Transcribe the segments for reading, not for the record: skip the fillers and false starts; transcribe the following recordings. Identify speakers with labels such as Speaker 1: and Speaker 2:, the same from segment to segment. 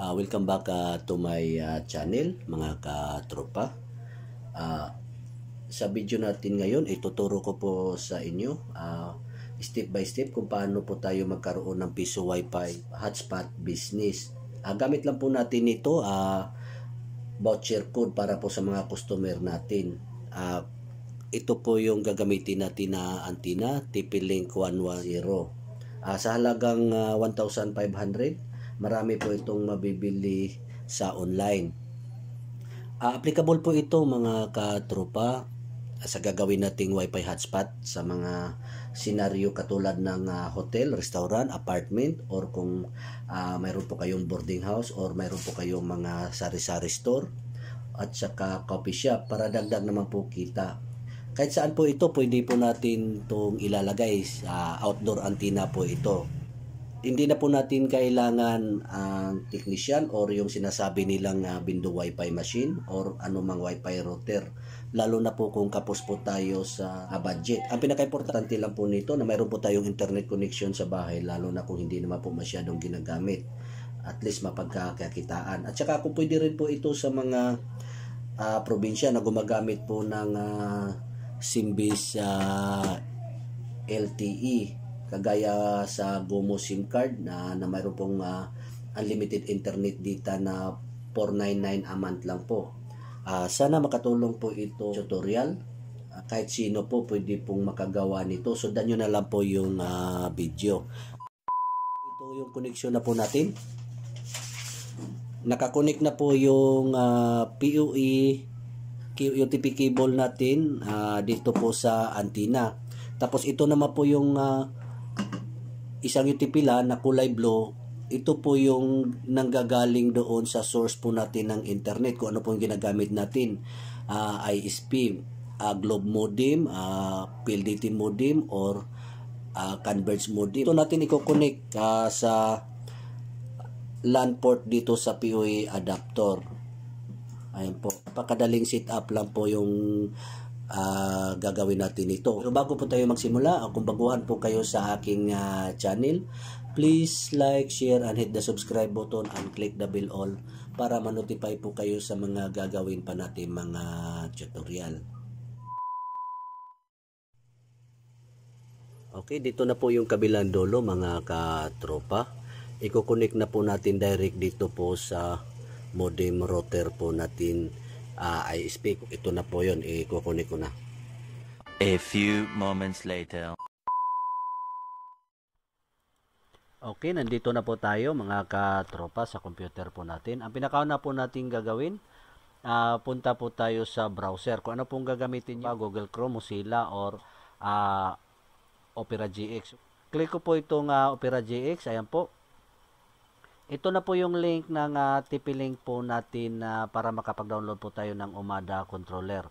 Speaker 1: Welcome back to my channel, mga katropa. Sa video natin ngayon, ituturo ko po sa inyo step by step kung paano po tayo magkaroon ng piso wifi hotspot business. Gamit lang po natin ito, voucher code para po sa mga customer natin. Ito po yung gagamitin natin na antenna, TP-Link 110. Sa halagang 1,500, marami po itong mabibili sa online. Applicable po ito mga katropa sa gagawin nating wifi hotspot sa mga senaryo katulad ng hotel, restaurant, apartment, or kung mayroon po kayong boarding house or mayroon po kayong mga sari-sari store at saka coffee shop para dagdag naman po kita. Kahit saan po ito, pwede po natin itong ilalagay sa outdoor antenna po ito. Hindi na po natin kailangan ang technician or yung sinasabi nilang Bindo Wi-Fi machine or anumang Wi-Fi router. Lalo na po kung kapos po tayo sa budget. Ang pinaka-importante lang po nito na mayroon po tayong internet connection sa bahay, lalo na kung hindi naman po masyadong ginagamit. At least mapagkakakitaan. At saka kung pwede rin po ito sa mga probinsya na gumagamit po ng Simbis LTE. Kagaya sa GOMO SIM card na mayroon pong unlimited internet data na 499 a month lang po. Sana makatulong po ito tutorial. Kahit sino po pwede pong makagawa nito. Sundan nyo na lang po yung video. Ito yung connection na po natin. Nakakonect na po yung PoE UTP cable natin dito po sa antenna. Tapos ito naman po yung isang UTP LAN na kulay blue. Ito po yung nanggagaling doon sa source po natin ng internet, kung ano po yung ginagamit natin, ISP, Globe modem, PLDT modem, or Converge modem. Ito natin i-connect sa LAN port dito sa PoE adapter. Ayan po, napakadaling setup lang po yung gagawin natin ito. So bago po tayo magsimula, kung baguhan po kayo sa aking channel, please like, share, and hit the subscribe button and click the bell all para ma-notify po kayo sa mga gagawin pa natin mga tutorial. Okay, dito na po yung kabilang dulo mga katropa. Iko-connect na po natin direct dito po sa modem router po natin. ISP. Ito na po yun. I-connect ko na.
Speaker 2: A few moments later.
Speaker 1: Okay, nandito na po tayo mga katropa sa computer po natin. Ang pinakauna po natin gagawin, punta po tayo sa browser. Kung ano pong gagamitin nyo, Google Chrome, Mozilla, or Opera GX. Click ko po itong Opera GX. Ayan po. Ito na po yung link ng TP-Link po natin para makapag-download po tayo ng Umada controller.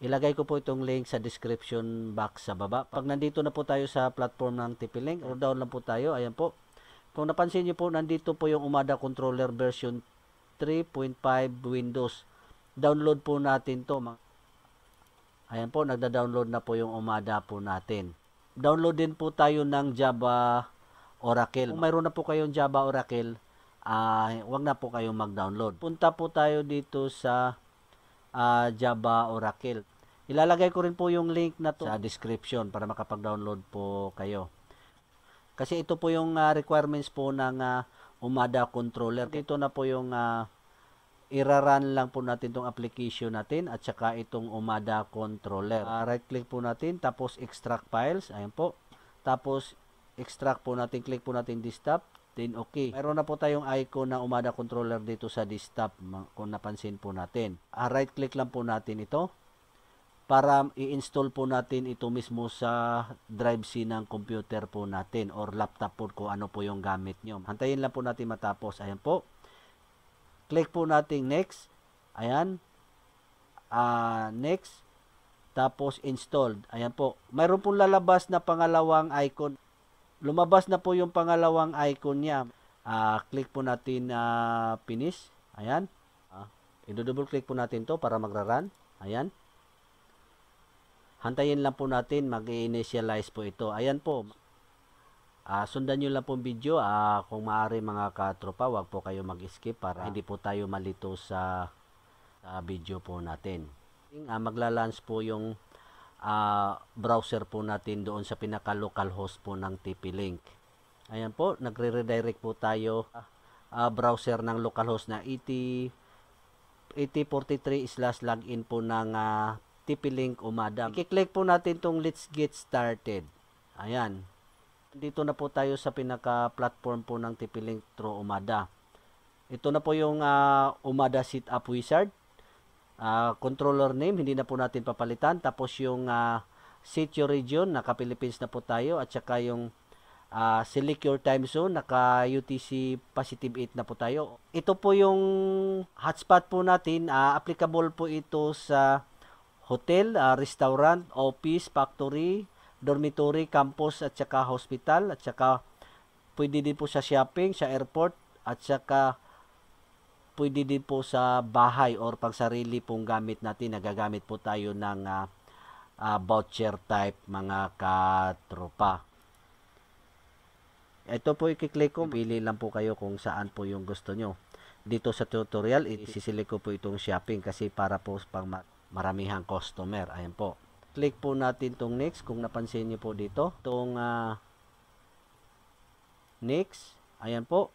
Speaker 1: Ilagay ko po itong link sa description box sa baba. Pag nandito na po tayo sa platform ng TP-Link, down lang po tayo. Ayan po. Kung napansin niyo po, nandito po yung Umada controller version 3.5 Windows. Download po natin to. Ayan po, nagda-download na po yung Umada po natin. Download din po tayo ng Java Oracle. Kung mayroon na po kayong Java Oracle, wag na po kayong mag-download. Punta po tayo dito sa Java Oracle. Ilalagay ko rin po yung link na to sa description para makapag-download po kayo. Kasi ito po yung requirements po ng Umada controller. Dito na po yung ira-run lang po natin itong application natin at saka itong Umada controller. Right click po natin, tapos extract files. Ayan po. Tapos extract po natin, click po natin desktop, then okay. Mayroon na po tayong icon ng Umada controller dito sa desktop kung napansin po natin. Right click lang po natin ito para i-install po natin ito mismo sa drive C ng computer po natin or laptop po kung ano po yung gamit nyo. Hantayin lang po natin matapos. Ayan po. Click po natin next. Ayan. Next. Tapos installed. Ayan po. Mayroon pong lalabas na pangalawang icon. Lumabas na po yung pangalawang icon niya. Click po natin finish. Ayan. I-double click po natin to para magra-run. Ayan. Hantayin lang po natin, mag-initialize po ito. Ayan po. Sundan nyo lang po video. Kung maaari mga katropa, wag po kayo mag-skip para hindi po tayo malito sa video po natin. Magla-launch po yung browser po natin doon sa pinaka-local host po ng TP-Link. Ayan po, nagre-redirect po tayo browser ng localhost na 8043/login po ng TP-Link Umada. I-click po natin tong let's get started. Ayan. Dito na po tayo sa pinaka-platform po ng TP-Link through Umada. Ito na po yung Umada Setup Wizard. Controller name, hindi na po natin papalitan. Tapos yung set your region, naka-Philippines na po tayo. At saka yung select your time zone, naka UTC positive 8 na po tayo. Ito po yung hotspot po natin. Applicable po ito sa hotel, restaurant, office, factory, dormitory, campus, at saka hospital. At saka pwede din po sa shopping, sa airport, at saka pwede din po sa bahay or pang sarili pong gamit natin. Nagagamit po tayo ng voucher type mga katropa. Ito po i-click ko. Pili lang po kayo kung saan po yung gusto nyo. Dito sa tutorial, isiselect ko po itong shopping kasi para po pang maramihang customer. Ayan po. Click po natin itong next. Kung napansin nyo po dito, itong next. Ayan po.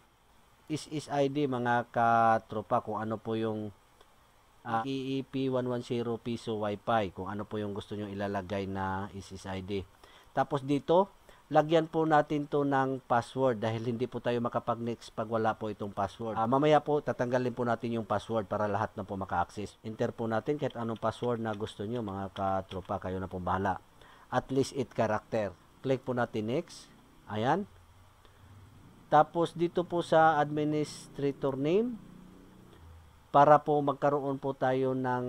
Speaker 1: Is ID mga katropa, kung ano po yung EEP 110 piso Wi-Fi, kung ano po yung gusto nyo ilalagay na is ID. Tapos dito, lagyan po natin to ng password dahil hindi po tayo makapag-next pag wala po itong password. Mamaya po, tatanggalin po natin yung password para lahat na po maka-access. Enter po natin kahit anong password na gusto nyo mga katropa, kayo na po bahala. At least 8 character. Click po natin next. Ayan. Tapos dito po sa administrator name, para po magkaroon po tayo ng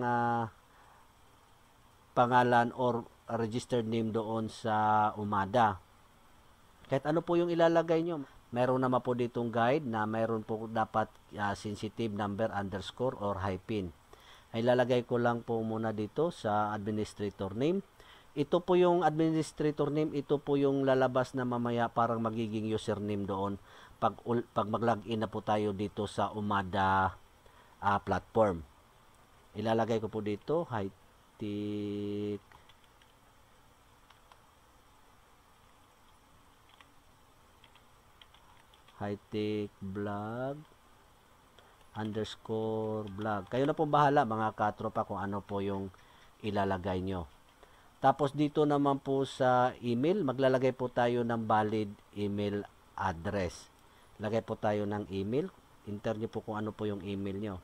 Speaker 1: pangalan or registered name doon sa Umada. Kahit ano po yung ilalagay nyo. Meron naman po ditong guide na meron po dapat sensitive number underscore or hyphen. Ay lalagay ko lang po muna dito sa administrator name. Ito po yung administrator name, ito po yung lalabas na mamaya parang magiging username doon pag mag-login na po tayo dito sa Umada platform. Ilalagay ko po dito, hightech blog _blog. Kayo na po bahala mga katropa kung ano po yung ilalagay nyo. Tapos dito naman po sa email, maglalagay po tayo ng valid email address. Lagay po tayo ng email. Enter nyo po kung ano po yung email nyo.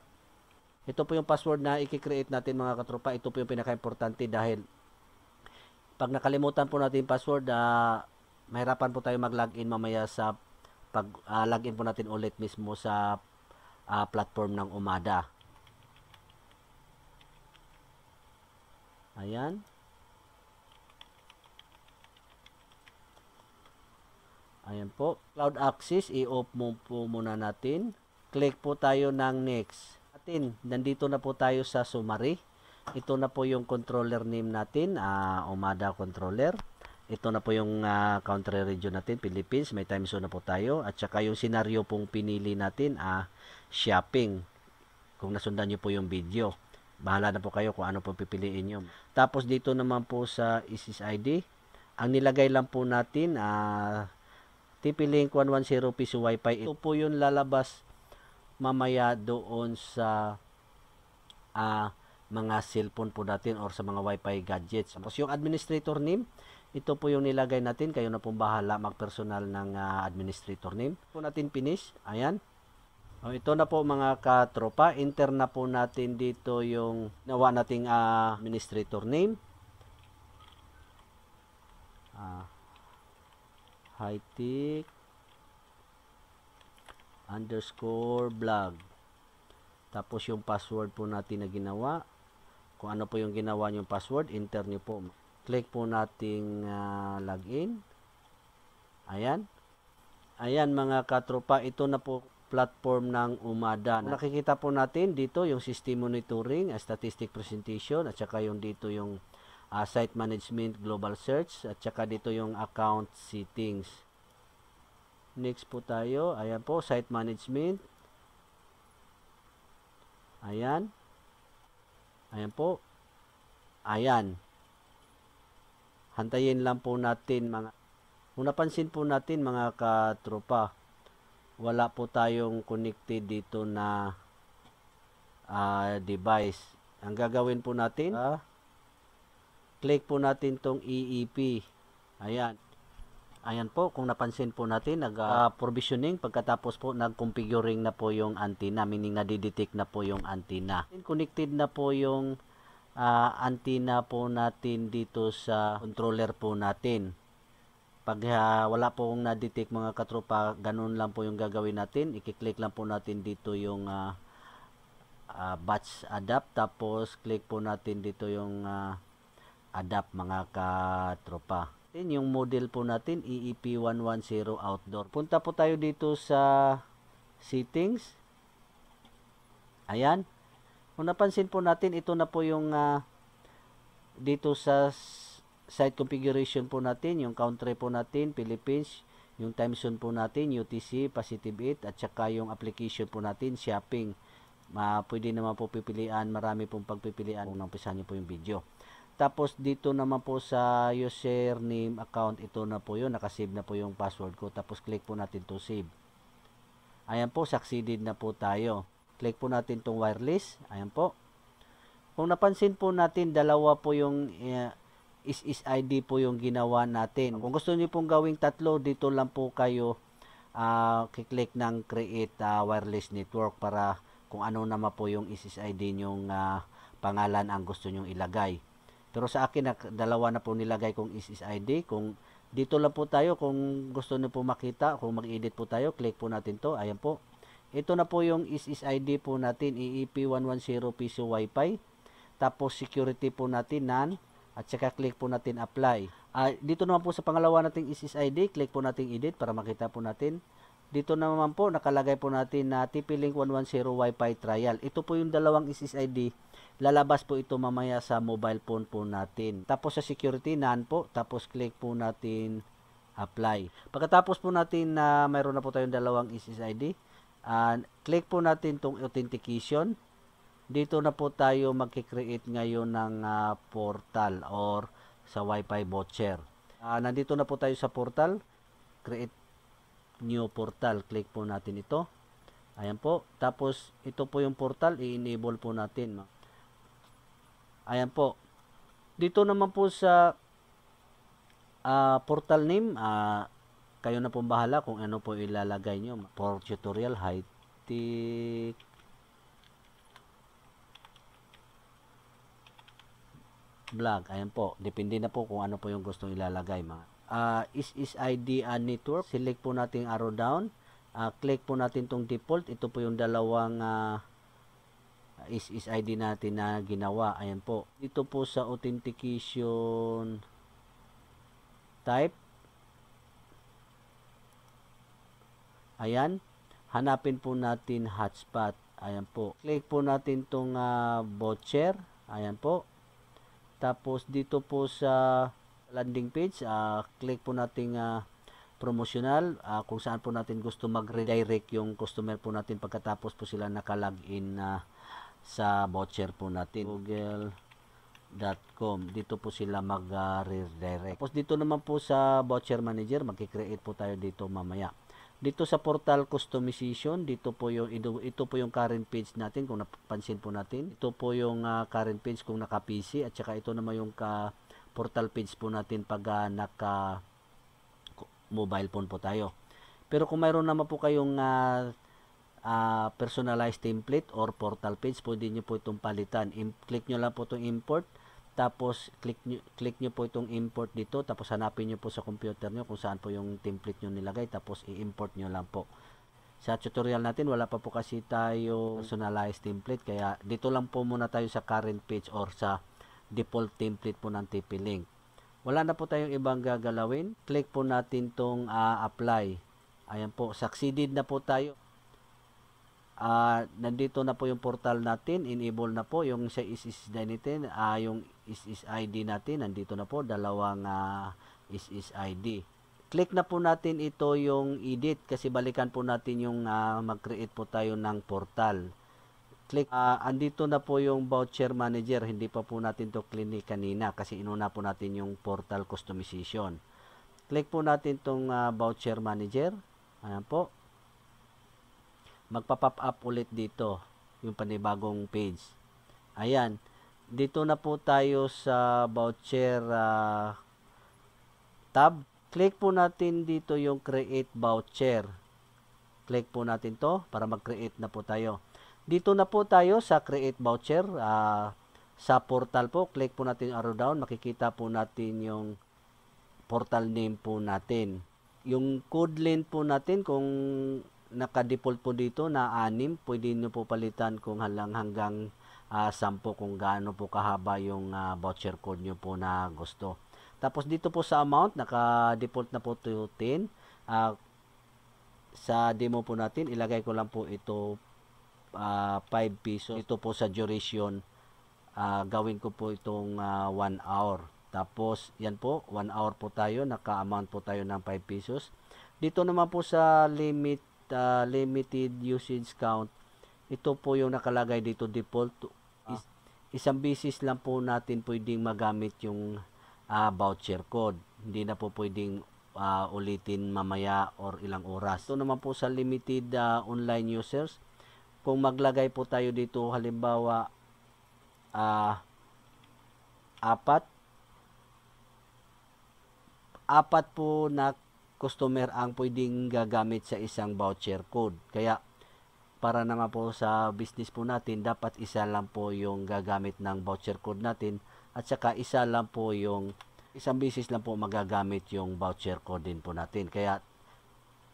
Speaker 1: Ito po yung password na i-create natin mga katropa. Ito po yung pinaka-importante dahil pag nakalimutan po natin yung password, mahirapan po tayo mag-login mamaya sa pag login po natin ulit mismo sa platform ng Umada. Ayan. Ayan po. Cloud access, i-off mo po muna natin. Click po tayo ng next. Nandito na po tayo sa summary. Ito na po yung controller name natin, Umada controller. Ito na po yung country region natin, Philippines. May time zone na po tayo. At saka yung scenario pong pinili natin, shopping. Kung nasundan nyo po yung video. Bahala na po kayo kung ano po pipiliin nyo. Tapos dito naman po sa SSID, ang nilagay lang po natin, TP-Link 110 piso Wi-Fi. Ito po yung lalabas mamaya doon sa mga cellphone po natin or sa mga Wi-Fi gadgets. Tapos yung administrator name, ito po yung nilagay natin. Kayo na pong bahala mag-personal ng administrator name. Po natin finish. Ayan. Ito na po mga katropa. Enter na po natin dito yung nawa nating administrator name. Hightech _blog. Tapos yung password po natin na ginawa. Kung ano po yung ginawa yung password, enter nyo po. Click po nating login. Ayan. Ayan mga katropa, ito na po platform ng Umada. Nakikita po natin dito yung system monitoring, statistic presentation, at saka yung dito yung site management, global search, at saka dito yung account settings. Next po tayo. Ayan po, site management. Ayan. Ayan po. Ayan. Hantayin lang po natin mga, kung napansin po natin mga katropa, wala po tayong connected dito na device. Ang gagawin po natin, click po natin tong EEP. Ayan. Ayan po, kung napansin po natin, nag-provisioning, pagkatapos po nag-configuring na po yung antenna, meaning nadidetect na po yung antenna. Connected na po yung antenna po natin dito sa controller po natin. Pag wala pong na-detect mga katropa, ganun lang po yung gagawin natin. I-click lang po natin dito yung batch adapt, tapos click po natin dito yung adapt mga katropa. Yung model po natin, EEP110 outdoor. Punta po tayo dito sa settings. Ayan. Kung napansin po natin, ito na po yung dito sa site configuration po natin, yung country po natin, Philippines, yung time zone po natin, UTC, positive 8, at saka yung application po natin, shopping. Pwede naman po pipilian, marami pong pagpipilian kung nampisahan niyo po yung video. Tapos dito naman po sa username account, ito na po yun, nakasave na po yung password ko. Tapos click po natin to save. Ayan po, succeeded na po tayo. Click po natin tong wireless. Ayan po. Kung napansin po natin, dalawa po yung SSID po yung ginawa natin. Kung gusto niyo pong gawing tatlo, dito lang po kayo kiklik ng create wireless network para kung ano naman po yung SSID nyong pangalan ang gusto nyong ilagay. Pero sa akin, dalawa na po nilagay kong SSID. Kung dito lang po tayo, kung gusto niyo po makita, kung mag-edit po tayo, click po natin to. Ayan po. Ito na po yung SSID po natin, EEP110 piso Wi-Fi. Tapos security po natin, none. At saka click po natin apply. Dito naman po sa pangalawa nating SSID, click po natin edit para makita po natin. Dito naman po, nakalagay po natin na TP-Link 110 Wi-Fi trial. Ito po yung dalawang SSID. Lalabas po ito mamaya sa mobile phone po natin. Tapos sa security, none po. Tapos click po natin apply. Pagkatapos po natin na mayroon na po tayong dalawang SSID, click po natin itong authentication. Dito na po tayo magkikreate ngayon ng portal or sa Wi-Fi voucher. Nandito na po tayo sa portal. Create new portal. Click po natin ito. Ayan po. Tapos ito po yung portal. I-enable po natin. Ayan po. Dito naman po sa portal name, kayo na pong bahala kung ano po ilalagay nyo. For tutorial, high-tech vlog. Ayan po. Depende na po kung ano po yung gustong ilalagay. SSID network. Select po natin arrow down. Click po natin tong default. Ito po yung dalawang SSID natin na ginawa. Ayan po. Dito po sa authentication type. Ayan. Hanapin po natin hotspot. Ayan po. Click po natin tong voucher. Ayan po. Tapos dito po sa landing page, click po natin promotional, kung saan po natin gusto mag-redirect yung customer po natin pagkatapos po sila naka-login sa voucher po natin. Google.com. Dito po sila mag-redirect. Tapos dito naman po sa voucher manager, magki-create po tayo dito mamaya. Dito sa portal customization, ito po yung current page natin kung napansin po natin. Ito po yung current page kung naka PC at saka ito naman yung portal page po natin pag naka mobile phone po tayo. Pero kung mayroon naman po kayong personalized template or portal page, pwede nyo po itong palitan. Click nyo lang po itong import. Tapos click nyo po itong import dito, tapos hanapin nyo po sa computer nyo kung saan po yung template nyo nilagay, tapos i-import nyo lang po. Sa tutorial natin, wala pa po kasi tayo personalized template, kaya dito lang po muna tayo sa current page or sa default template po ng TP-Link. Wala na po tayong ibang gagalawin. Click po natin tong apply. Ayan po, succeeded na po tayo. Nandito na po yung portal natin, enable na po yung sa SSID natin, yung SSID natin nandito na po, dalawang SSID. Click na po natin ito yung edit kasi balikan po natin yung mag-create po tayo ng portal. Click, andito na po yung voucher manager, hindi pa po natin to clinic kanina kasi inuna po natin yung portal customization. Click po natin tong voucher manager. Ayan po. Magpa-pop up ulit dito yung panibagong page. Ayan. Dito na po tayo sa voucher tab. Click po natin dito yung create voucher. Click po natin to para mag-create na po tayo. Dito na po tayo sa create voucher. Sa portal po, click po natin arrow down. Makikita po natin yung portal name po natin. Yung code length po natin, kung naka-default po dito na 6, pwede nyo po palitan kung hanggang 10 kung gaano po kahaba yung voucher code nyo po na gusto. Tapos dito po sa amount, naka-default na po to 10. Sa demo po natin, ilagay ko lang po ito 5 pesos. Ito po sa duration, gawin ko po itong 1 hour. Tapos, yan po, 1 hour po tayo, naka-amount po tayo ng 5 pesos. Dito naman po sa limited usage count, ito po yung nakalagay dito, default. Isang beses lang po natin pwedeng magamit yung voucher code. Hindi na po pwedeng ulitin mamaya or ilang oras. Ito naman po sa limited online users, kung maglagay po tayo dito halimbawa 4 po na customer ang pwedeng gagamit sa isang voucher code. Kaya para naman po sa business po natin, dapat isa lang po yung gagamit ng voucher code natin at saka isa lang po yung isang beses lang po magagamit yung voucher code din po natin. Kaya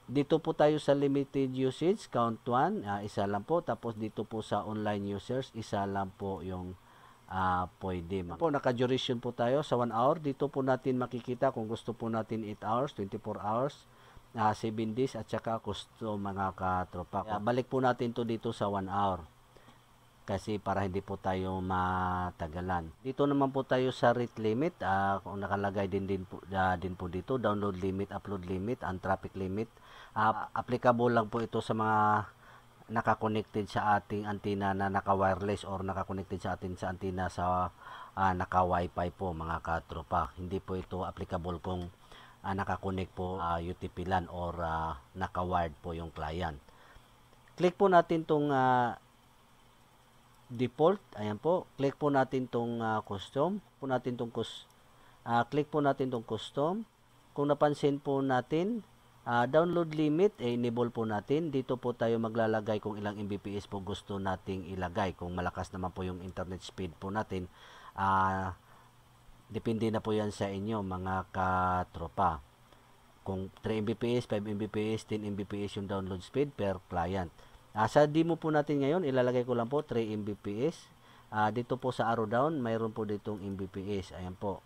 Speaker 1: dito po tayo sa limited usage count 1, isa lang po. Tapos dito po sa online users, isa lang po yung pwede. Po, naka-duration po tayo sa 1 hour. Dito po natin makikita kung gusto po natin 8 hours, 24 hours, 7 days, at saka gusto mga katropa. Balik po natin to dito sa 1 hour. Kasi para hindi po tayo matagalan. Dito naman po tayo sa rate limit. Kung nakalagay din po dito, download limit, upload limit, and traffic limit. Applicable lang po ito sa mga naka-connected sa ating antenna na naka-wireless or naka-connected sa atin sa antenna sa naka-wifi po mga katropa. Hindi po ito applicable kung naka-connect po UTP LAN or naka-wired po yung client. Click po natin tong default. Ayan po. Click po natin tong custom. Click po natin tong custom. Kung napansin po natin, download limit, enable po natin. Dito po tayo maglalagay kung ilang Mbps po gusto nating ilagay. Kung malakas naman po yung internet speed po natin, depende na po yan sa inyo mga katropa. Kung 3 Mbps, 5 Mbps, 10 Mbps yung download speed per client. Sa demo po natin ngayon, ilalagay ko lang po 3 Mbps. Dito po sa arrow down, mayroon po ditong Mbps. Ayan po.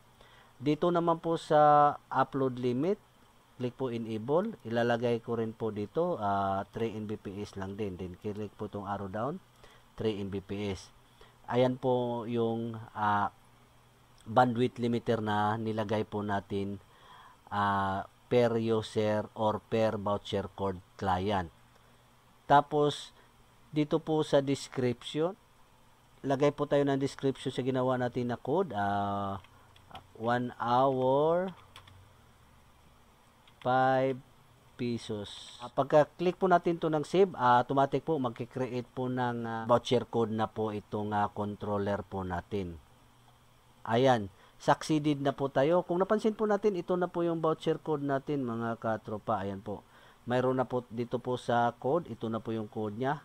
Speaker 1: Dito naman po sa upload limit, click po enable. Ilalagay ko rin po dito 3 Mbps lang din. Then click po itong arrow down, 3 Mbps. Ayan po yung bandwidth limiter na nilagay po natin per user or per voucher code client. Tapos, dito po sa description, lagay po tayo ng description sa ginawa natin na code. 1 hour, 5 pesos. Pagka-click po natin to ng save, automatic po magkikreate po ng voucher code na po itong controller po natin. Ayan, succeeded na po tayo. Kung napansin po natin, ito na po yung voucher code natin mga katropa. Ayan po. Mayroon na po dito po sa code. Ito na po yung code niya.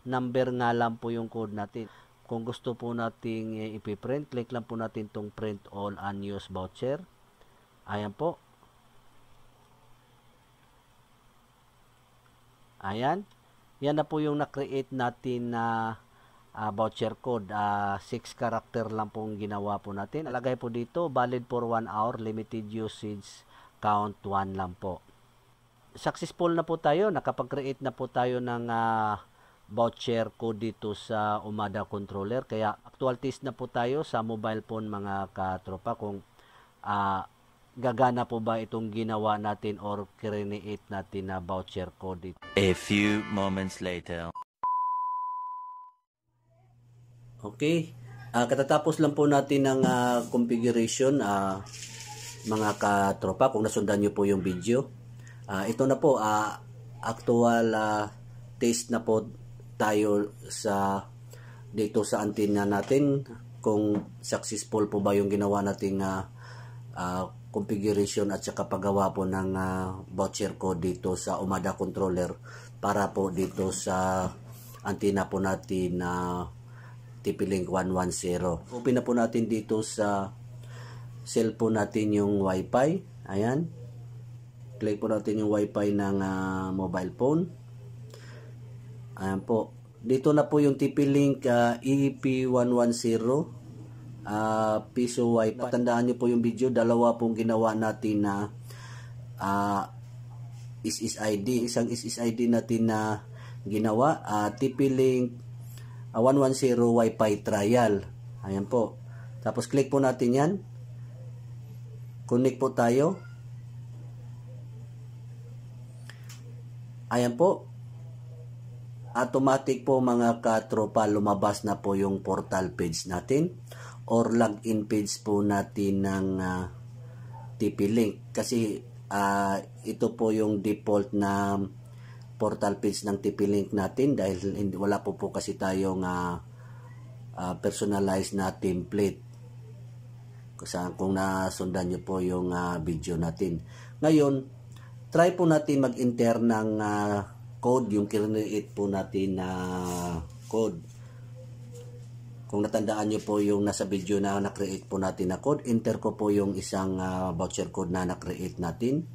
Speaker 1: Number nga lang po yung code natin. Kung gusto po nating ipiprint, click lang po natin tong print all unused voucher. Ayan po. Ayan. Yan na po yung na-create natin na voucher code. 6 character lang pong ginawa po natin. Alagay po dito, valid for 1 hour, limited usage, count 1 lang po. Successful na po tayo. Nakapag-create na po tayo ng voucher code dito sa Umada controller. Kaya actual test na po tayo sa mobile phone mga katropa. Kung gagana po ba itong ginawa natin or create natin na voucher code dito.
Speaker 2: A few moments later.
Speaker 1: Okay. Katatapos lang po natin ng configuration, mga katropa, kung nasundan nyo po yung video. Ito na po, actual test na po tayo dito sa antenna natin, kung successful po ba yung ginawa nating configuration at saka paggawa po ng voucher code dito sa Umada controller para po dito sa antenna po natin na TP-Link 110. Open na po natin dito sa cellphone natin yung Wi-Fi. Ayan. Click po natin yung Wi-Fi ng mobile phone. Ayan po. Dito na po yung TP-Link EEP110 piso Wi-Fi. Tandaan nyo po yung video. Dalawa pong ginawa natin na SSID. Isang SSID natin na ginawa. TP-Link 110 Wi-Fi trial. Ayan po. Tapos click po natin yan. Connect po tayo. Ayan po. Automatic po mga katropa, lumabas na po yung portal page natin or login page po natin ng TP-Link. Kasi ito po yung default na portal page ng TP-Link natin dahil wala po kasi tayong personalized na template kung nasundan nyo po yung video natin. Ngayon, try po natin mag-enter ng code, yung create po natin na code. Kung natandaan nyo po yung nasa video na na-create po natin na code, enter ko po yung isang voucher code na na-create natin.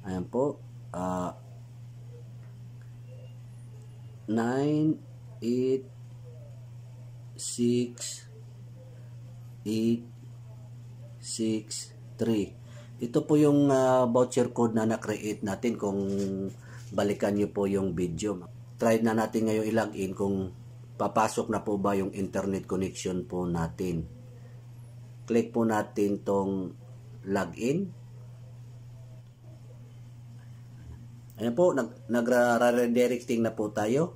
Speaker 1: Ayan po. 9, 8, 6, 8, 6, 3. Ito po yung voucher code na na-create natin kung balikan nyo po yung video. Try na natin ngayon i-login kung papasok na po ba yung internet connection po natin. Click po natin tong login. Ayan po, nag-redirecting na po tayo.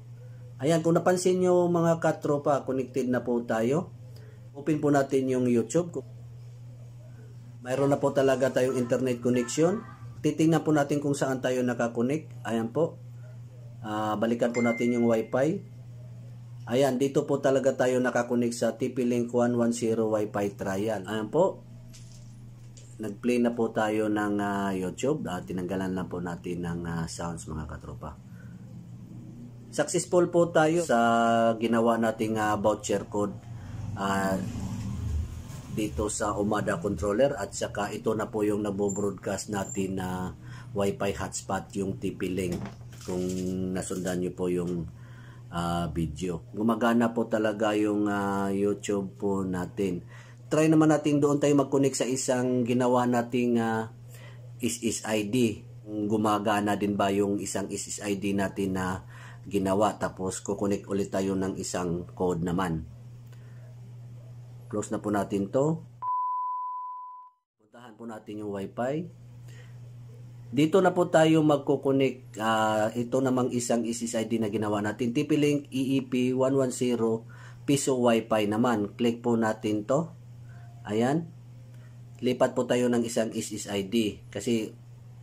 Speaker 1: Ayan, kung napansin nyo mga katropa, connected na po tayo. Open po natin yung YouTube. Mayroon na po talaga tayong internet connection. Titingnan po natin kung saan tayo nakakonect. Ayan po. Balikan po natin yung Wi-Fi. Ayan, dito po talaga tayo nakakonect sa TP-Link 110 Wi-Fi trial. Ayan po. Nag-play na po tayo ng YouTube. Tinanggalan lang po natin ng sounds mga katropa. Successful po tayo sa ginawa nating voucher code dito sa Umada controller at saka ito na po yung nagbo-broadcast natin na Wi-Fi hotspot yung TP-Link kung nasundan nyo po yung video. Gumagana po talaga yung YouTube po natin. Try naman natin doon tayo mag-connect sa isang ginawa nating SSID. Gumagana din ba yung isang SSID natin na ginawa, tapos kukonek ulit tayo ng isang code naman. Close na po natin to. Puntahan po natin yung Wi-Fi. Dito na po tayo magkukonek. Ito namang isang SSID na ginawa natin. TP-Link EEP110 piso Wi-Fi naman. Click po natin to. Ayan. Lipat po tayo ng isang SSID kasi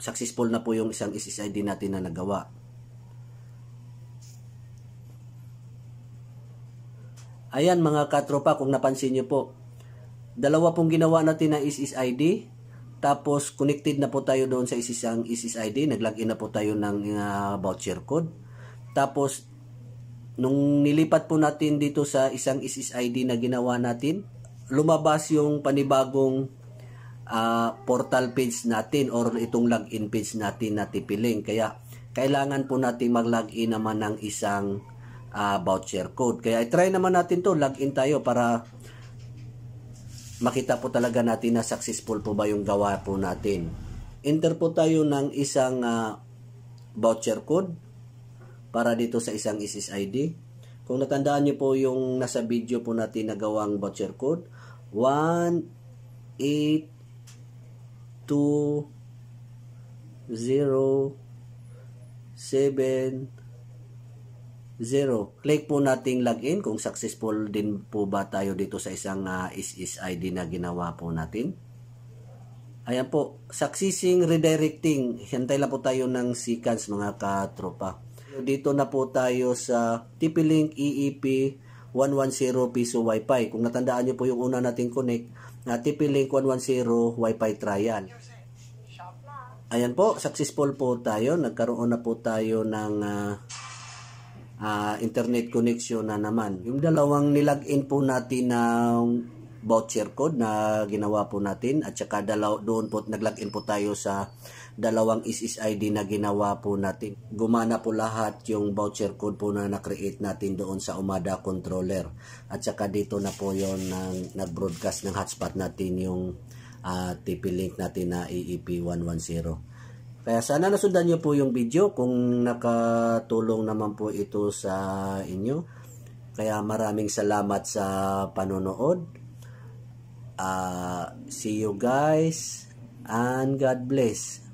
Speaker 1: successful na po yung isang SSID natin na nagawa. Ayan mga katropa, kung napansin nyo po, dalawa pong ginawa natin na SSID, tapos connected na po tayo doon sa isang SSID, nag-login na po tayo ng voucher code. Tapos, nung nilipat po natin dito sa isang SSID na ginawa natin, lumabas yung panibagong portal page natin or itong login page natin na TP-Link. Kaya, kailangan po natin mag-login naman ng isang voucher code. Kaya try naman natin to, login tayo para makita po talaga natin na successful po ba yung gawa po natin. Enter po tayo ng isang voucher code para dito sa isang SSID. Kung natandaan niyo po yung nasa video po natin na gawang voucher code, 1, 8, Click po nating login kung successful din po ba tayo dito sa isang SSID na ginawa po natin. Ayan po, succeeding redirecting. Hintay lang po tayo ng seconds mga katropa. Dito na po tayo sa TP-Link EEP 110 piso Wi-Fi. Kung natandaan nyo po yung una nating connect na TP-Link 110 Wi-Fi trial. Ayan po, successful po tayo. Nagkaroon na po tayo ng internet connection na naman. Yung dalawang nilagin po natin ng voucher code na ginawa po natin at saka doon po naglagin po tayo sa dalawang SSID na ginawa po natin. Gumana po lahat yung voucher code po na na-create natin doon sa UMADA controller. At saka dito na po yon nag-broadcast ng hotspot natin yung TP-Link natin na EEP 110. Kaya sana nasundan nyo po yung video kung nakatulong naman po ito sa inyo. Kaya maraming salamat sa panonood. See you guys and God bless.